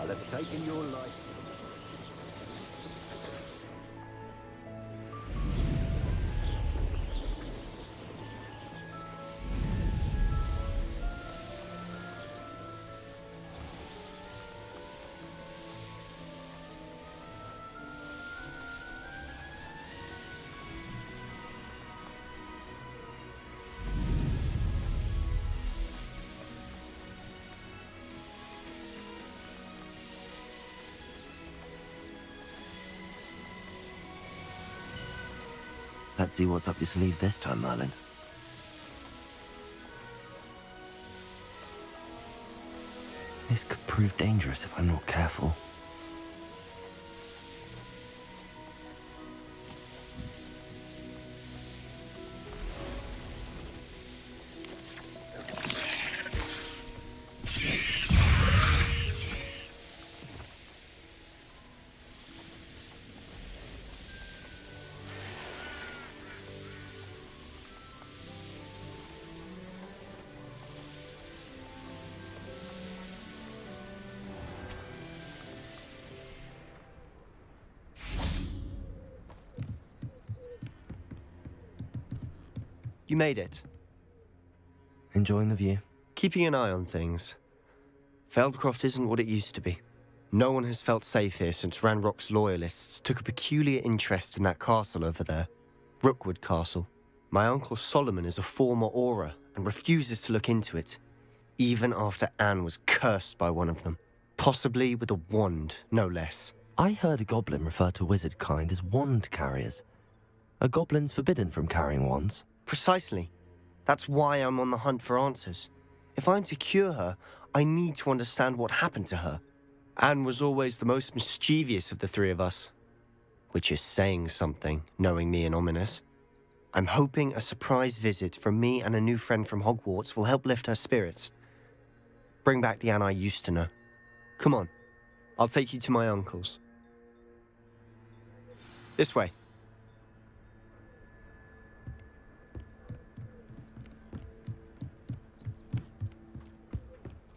I'll have taken your life. Let's see what's up your sleeve this time, Merlin. This could prove dangerous if I'm not careful. You made it. Enjoying the view? Keeping an eye on things. Feldcroft isn't what it used to be. No one has felt safe here since Ranrock's loyalists took a peculiar interest in that castle over there. Rookwood Castle. My uncle Solomon is a former Auror and refuses to look into it, even after Anne was cursed by one of them. Possibly with a wand, no less. I heard a goblin refer to wizard kind as wand carriers. Are goblins forbidden from carrying wands? Precisely. That's why I'm on the hunt for answers. If I'm to cure her, I need to understand what happened to her. Anne was always the most mischievous of the three of us. Which is saying something, knowing me and Ominous. I'm hoping a surprise visit from me and a new friend from Hogwarts will help lift her spirits. Bring back the Anne I used to know. Come on, I'll take you to my uncle's. This way.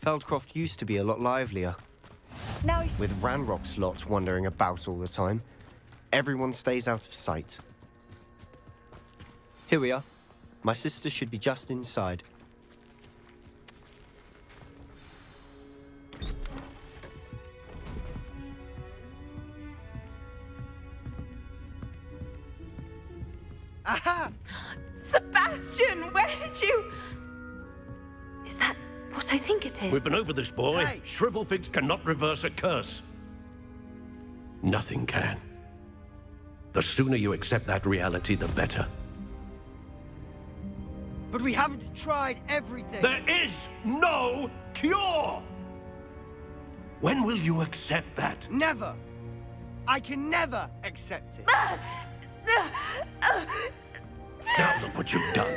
Feldcroft used to be a lot livelier. Now, With Ranrock's lot wandering about all the time, everyone stays out of sight. Here we are. My sister should be just inside. aha! Sebastian, where did you... Is that what I think it is? We've been over this, boy. Hey! Shrivelfigs cannot reverse a curse. Nothing can. The sooner you accept that reality, the better. But we haven't tried everything. There is no cure! When will you accept that? Never. I can never accept it. Now look what you've done.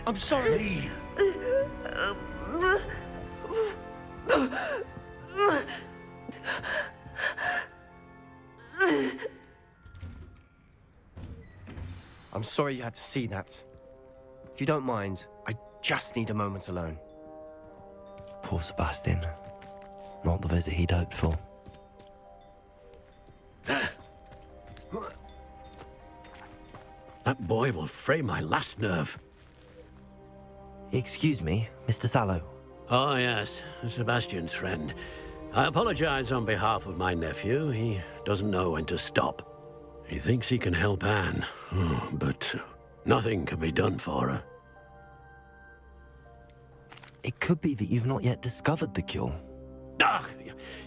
I'm sorry. Leave. I'm sorry you had to see that. If you don't mind, I just need a moment alone. Poor Sebastian. Not the visit he'd hoped for. That boy will fray my last nerve. Excuse me, Mr. Sallow. Oh, yes, Sebastian's friend. I apologize on behalf of my nephew. He doesn't know when to stop. He thinks he can help Anne, but nothing can be done for her. It could be that you've not yet discovered the cure. Ah,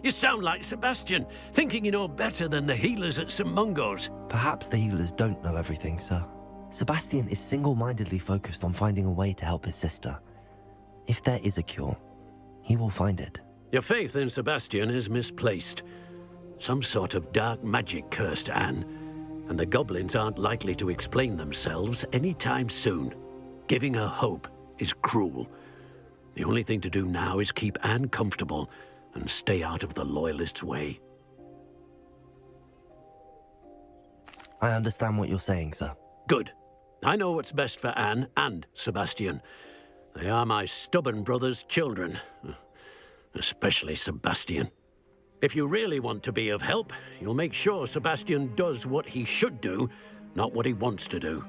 you sound like Sebastian, thinking you know better than the healers at St. Mungo's. Perhaps the healers don't know everything, sir. Sebastian is single-mindedly focused on finding a way to help his sister. If there is a cure, he will find it. Your faith in Sebastian is misplaced. Some sort of dark magic cursed Anne, and the goblins aren't likely to explain themselves anytime soon. Giving her hope is cruel. The only thing to do now is keep Anne comfortable and stay out of the Loyalists' way. I understand what you're saying, sir. Good. I know what's best for Anne and Sebastian. They are my stubborn brother's children. especially Sebastian. If you really want to be of help, you'll make sure Sebastian does what he should do, not what he wants to do.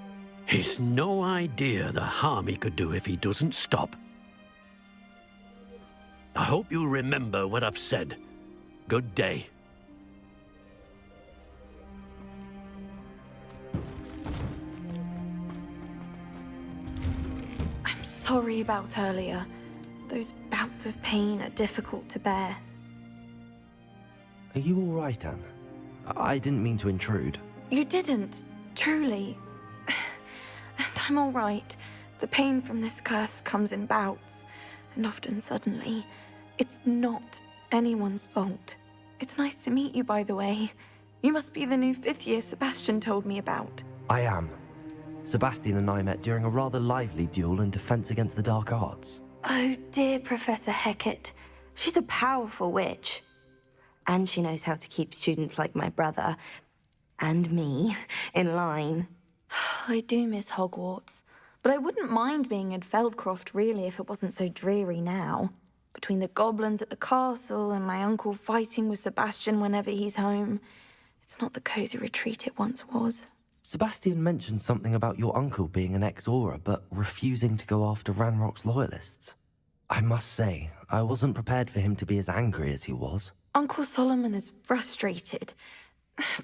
He's no idea the harm he could do if he doesn't stop. I hope you remember what I've said. Good day. I'm sorry about earlier. Those bouts of pain are difficult to bear. Are you all right, Anne? I didn't mean to intrude. You didn't, truly. And I'm all right. The pain from this curse comes in bouts, and often suddenly. It's not anyone's fault. It's nice to meet you, by the way. You must be the new 5th year Sebastian told me about. I am. Sebastian and I met during a rather lively duel in Defense Against the Dark Arts. Oh, dear Professor Hecat. She's a powerful witch. And she knows how to keep students like my brother, and me, in line. I do miss Hogwarts, but I wouldn't mind being in Feldcroft, really, if it wasn't so dreary now. Between the goblins at the castle and my uncle fighting with Sebastian whenever he's home, it's not the cozy retreat it once was. Sebastian mentioned something about your uncle being an ex-Auror, but refusing to go after Ranrock's loyalists. I must say, I wasn't prepared for him to be as angry as he was. Uncle Solomon is frustrated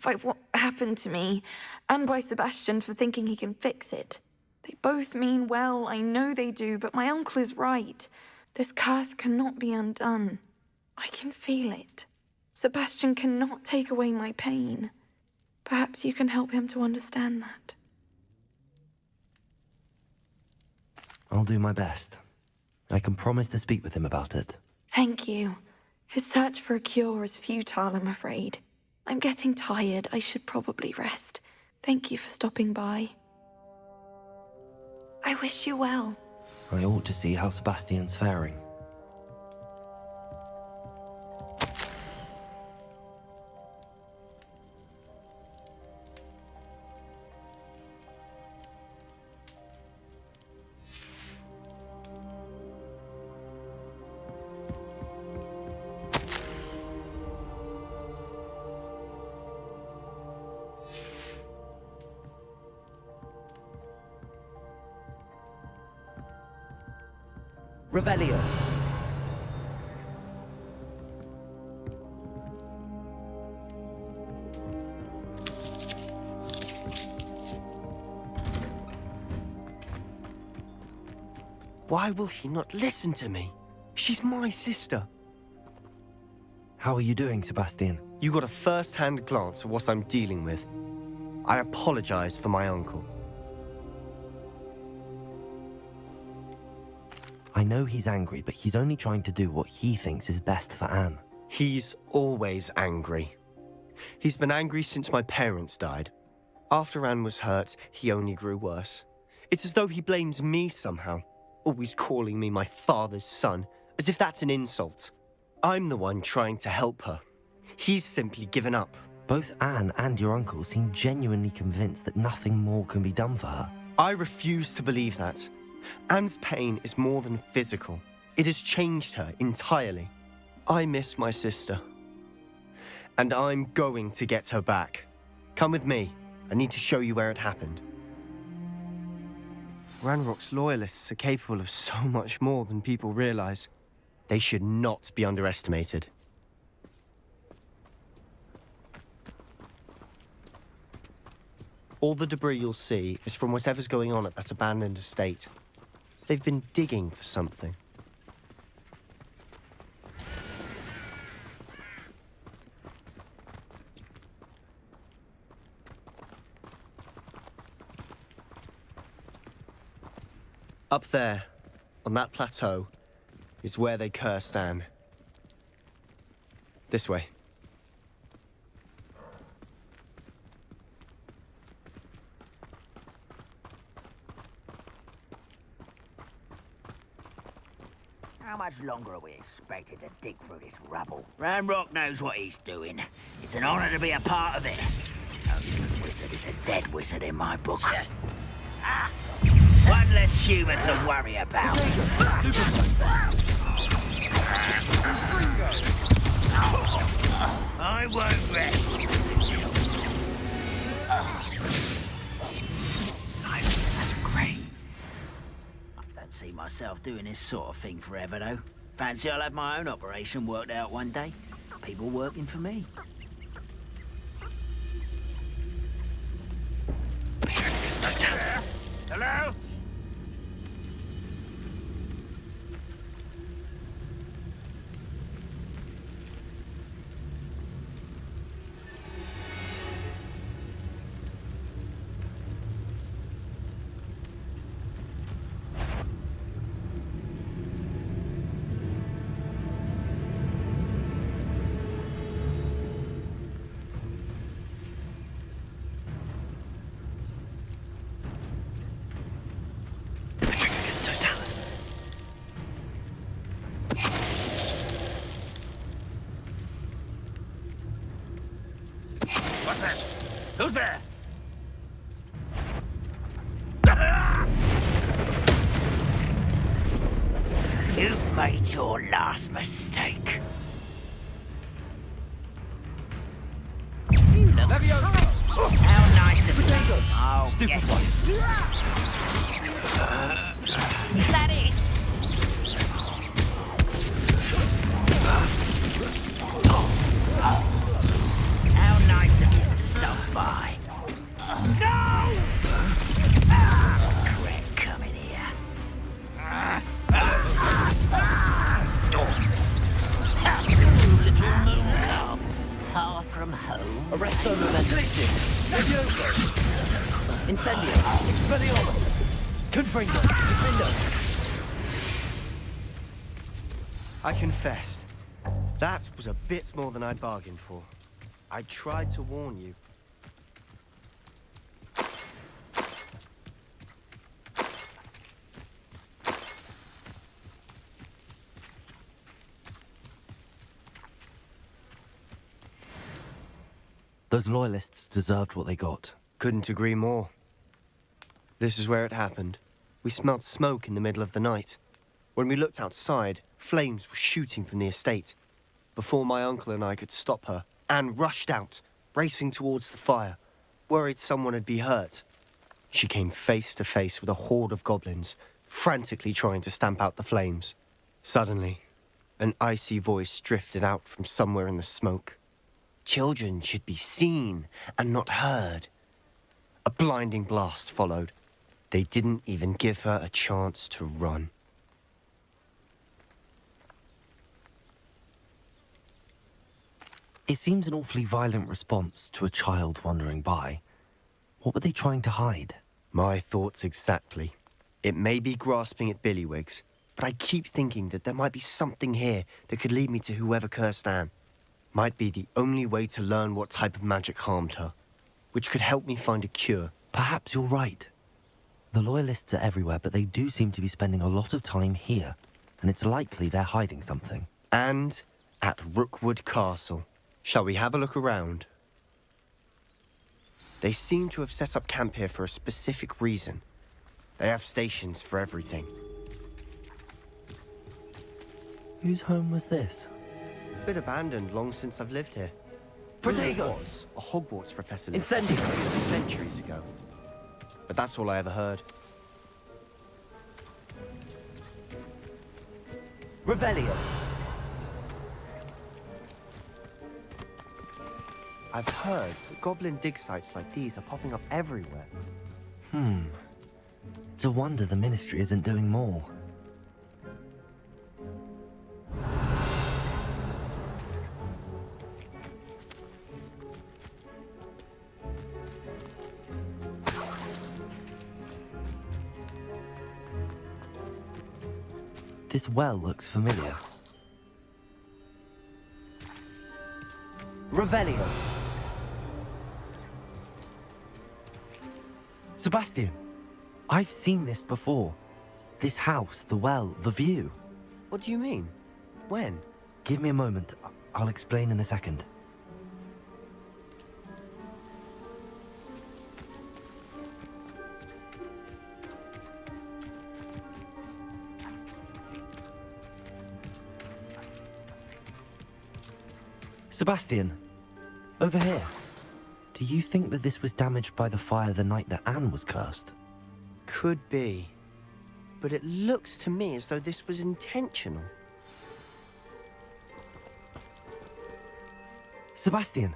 by what happened to me, and by Sebastian for thinking he can fix it. They both mean well, I know they do, but my uncle is right. This curse cannot be undone. I can feel it. Sebastian cannot take away my pain. Perhaps you can help him to understand that. I'll do my best. I can promise to speak with him about it. Thank you. His search for a cure is futile, I'm afraid. I'm getting tired. I should probably rest. Thank you for stopping by. I wish you well. I ought to see how Sebastian's faring. Revelio. Why will he not listen to me? She's my sister. How are you doing, Sebastian? You got a first-hand glance at what I'm dealing with. I apologize for my uncle. I know he's angry, but he's only trying to do what he thinks is best for Anne. He's always angry. He's been angry since my parents died. After Anne was hurt, he only grew worse. It's as though he blames me somehow, always calling me my father's son, as if that's an insult. I'm the one trying to help her. He's simply given up. Both Anne and your uncle seem genuinely convinced that nothing more can be done for her. I refuse to believe that. Anne's pain is more than physical. It has changed her entirely. I miss my sister. And I'm going to get her back. Come with me. I need to show you where it happened. Ranrock's loyalists are capable of so much more than people realize. They should not be underestimated. All the debris you'll see is from whatever's going on at that abandoned estate. They've been digging for something. Up there, on that plateau, is where they cursed Anne. This way. How much longer are we expected to dig through this rubble? Ranrock knows what he's doing. It's an honor to be a part of it. A wizard is a dead wizard in my book. One less human to worry about. doing this sort of thing forever, though. Fancy I'll have my own operation worked out one day. People working for me. Hello? What's that? Who's there? You've made your last mistake. You look how nice of you. Oh, stupid one. Is that it? How nice of you to stop by. No! Regret coming here. Little moon calf, far from home. Arresto Glacius! Levioso! Incendio! Expelliarmus! Confringo! Defendo! I confess, that was a bit more than I'd bargained for. I tried to warn you. Those loyalists deserved what they got. Couldn't agree more. This is where it happened. We smelled smoke in the middle of the night. When we looked outside, flames were shooting from the estate. Before my uncle and I could stop her, Anne rushed out, racing towards the fire, worried someone had been hurt. She came face to face with a horde of goblins, frantically trying to stamp out the flames. Suddenly, an icy voice drifted out from somewhere in the smoke. Children should be seen and not heard. A blinding blast followed. They didn't even give her a chance to run. It seems an awfully violent response to a child wandering by. What were they trying to hide? My thoughts exactly. It may be grasping at Billywigs, but I keep thinking that there might be something here that could lead me to whoever cursed Anne. Might be the only way to learn what type of magic harmed her, which could help me find a cure. Perhaps you're right. The Loyalists are everywhere, but they do seem to be spending a lot of time here, and it's likely they're hiding something. And at Rookwood Castle. Shall we have a look around? They seem to have set up camp here for a specific reason. They have stations for everything. Whose home was this? Been abandoned long since I've lived here. Protego! I was a Hogwarts professor Incendio! Centuries ago. But that's all I ever heard. Revelio! I've heard that goblin dig sites like these are popping up everywhere. It's a wonder the Ministry isn't doing more. This well looks familiar. Revelio! Sebastian, I've seen this before. This house, the well, the view. What do you mean? When? Give me a moment. I'll explain in a second. Sebastian, over here. Do you think that this was damaged by the fire the night that Anne was cursed? Could be. but it looks to me as though this was intentional. Sebastian,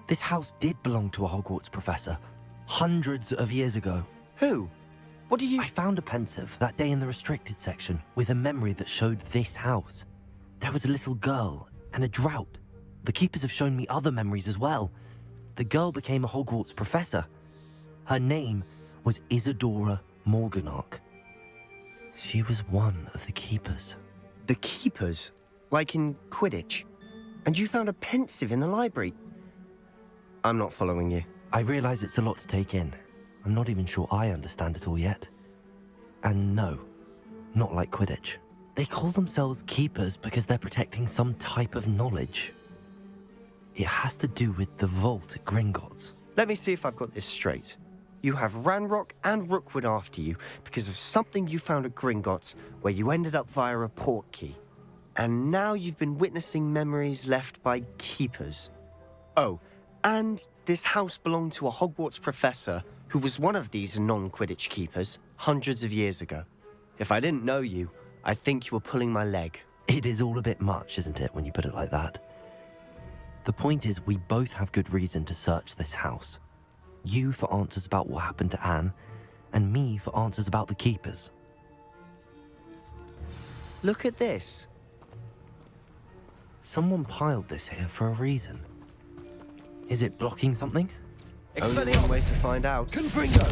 this house did belong to a Hogwarts professor, hundreds of years ago. Who? What do you... I found a pensive that day in the restricted section with a memory that showed this house. There was a little girl and a drought. The keepers have shown me other memories as well. The girl became a Hogwarts professor. Her name was Isadora Morganach. She was one of the keepers. The keepers? Like in Quidditch? And you found a pensive in the library? I'm not following you. I realize it's a lot to take in. I'm not even sure I understand it all yet. And no, not like Quidditch. They call themselves keepers because they're protecting some type of knowledge. It has to do with the vault at Gringotts. Let me see if I've got this straight. You have Ranrock and Rookwood after you because of something you found at Gringotts where you ended up via a portkey. And now you've been witnessing memories left by keepers. Oh, and this house belonged to a Hogwarts professor who was one of these non-Quidditch keepers hundreds of years ago. If I didn't know you, I'd think you were pulling my leg. It is all a bit much, isn't it, when you put it like that? The point is, we both have good reason to search this house. You for answers about what happened to Anne, and me for answers about the keepers. Look at this. Someone piled this here for a reason. Is it blocking something? Only one way to find out. Confringo!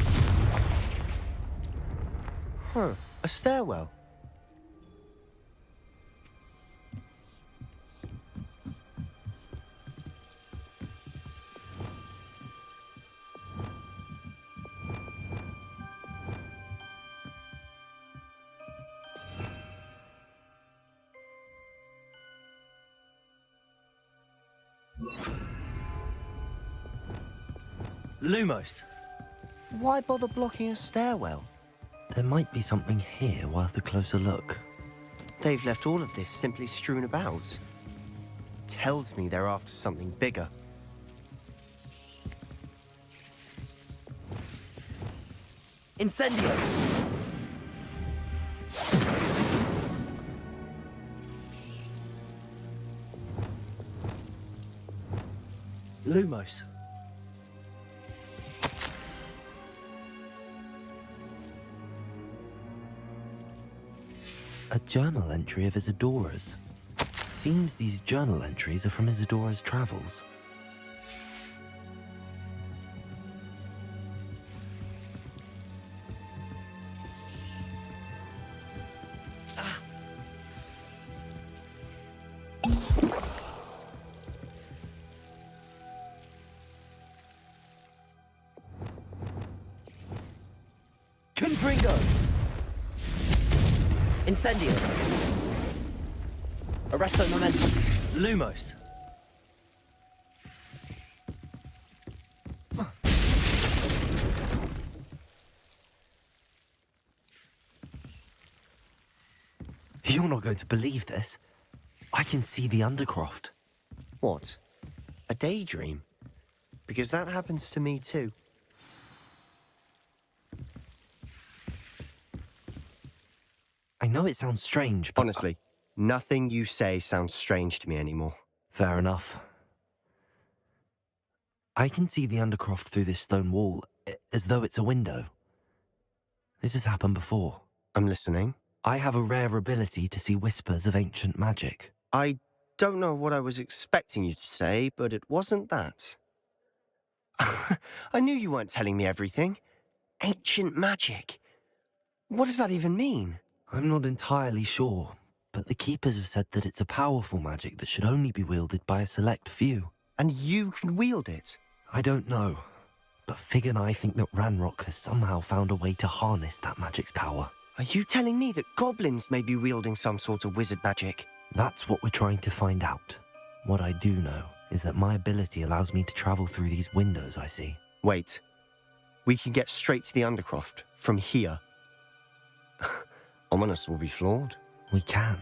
Huh, a stairwell. Lumos! Why bother blocking a stairwell? There might be something here worth a closer look. They've left all of this simply strewn about. Tells me they're after something bigger. Incendio! Lumos. A journal entry of Isadora's. Seems these journal entries are from Isadora's travels. Confringo! Incendio! Arresto momentum! Lumos! You're not going to believe this. I can see the Undercroft. What? A daydream? Because that happens to me too. I know it sounds strange, but... Honestly, nothing you say sounds strange to me anymore. Fair enough. I can see the Undercroft through this stone wall, as though it's a window. This has happened before. I'm listening. I have a rare ability to see whispers of ancient magic. I don't know what I was expecting you to say, but it wasn't that. I knew you weren't telling me everything. Ancient magic. What does that even mean? I'm not entirely sure, but the Keepers have said that it's a powerful magic that should only be wielded by a select few. And you can wield it? I don't know, but Fig and I think that Ranrock has somehow found a way to harness that magic's power. Are you telling me that goblins may be wielding some sort of wizard magic? That's what we're trying to find out. What I do know is that my ability allows me to travel through these windows I see. Wait. We can get straight to the Undercroft from here. Ominous will be flawed. We can.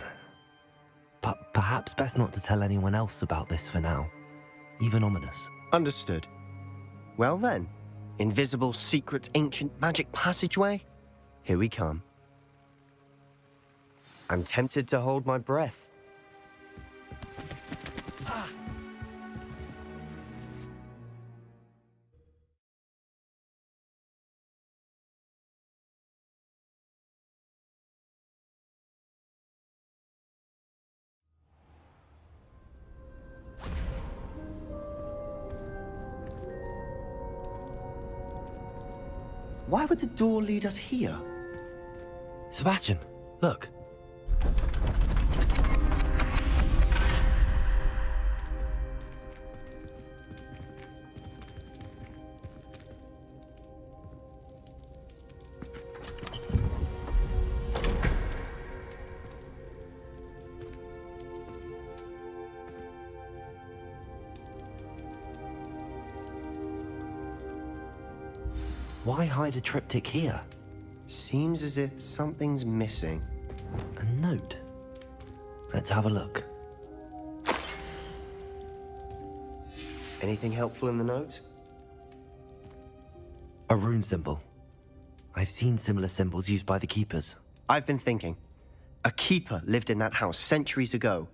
But perhaps best not to tell anyone else about this for now. Even Ominous. Understood. Well then, invisible, secret, ancient magic passageway? Here we come. I'm tempted to hold my breath. Why would the door lead us here? Sebastian, look. Why hide a triptych here? Seems as if something's missing. A note. Let's have a look. Anything helpful in the note? A rune symbol. I've seen similar symbols used by the keepers. I've been thinking. A keeper lived in that house centuries ago,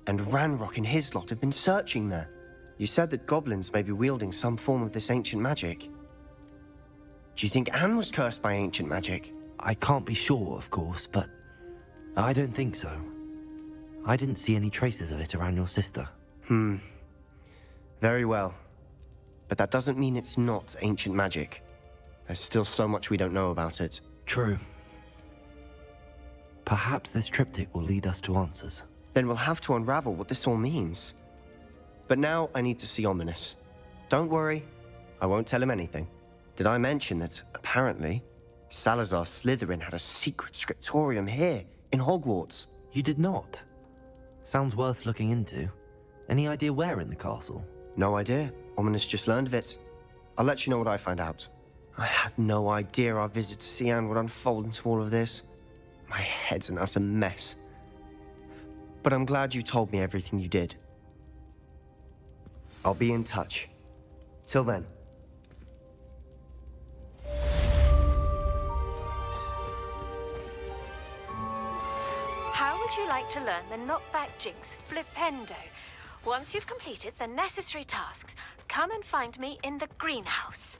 and Ranrock and his lot have been searching there. You said that goblins may be wielding some form of this ancient magic. Do you think Anne was cursed by ancient magic? I can't be sure, of course, but I don't think so. I didn't see any traces of it around your sister. Very well. But that doesn't mean it's not ancient magic. There's still so much we don't know about it. True. Perhaps this triptych will lead us to answers. Then we'll have to unravel what this all means. But now I need to see Ominous. Don't worry, I won't tell him anything. Did I mention that, apparently, Salazar Slytherin had a secret scriptorium here, in Hogwarts? You did not? Sounds worth looking into. Any idea where in the castle? No idea. Ominous just learned of it. I'll let you know what I find out. I had no idea our visit to see Anne would unfold into all of this. My head's an utter mess. But I'm glad you told me everything you did. I'll be in touch. Till then. How would you like to learn the knockback jinx flipendo? Once you've completed the necessary tasks, come and find me in the greenhouse.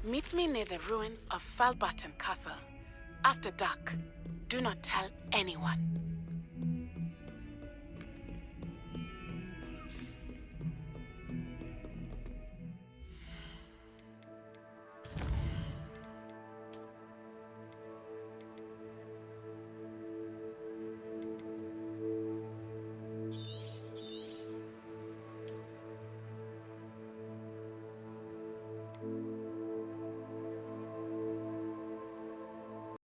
Meet me near the ruins of Falbaton Castle. After dark, do not tell anyone.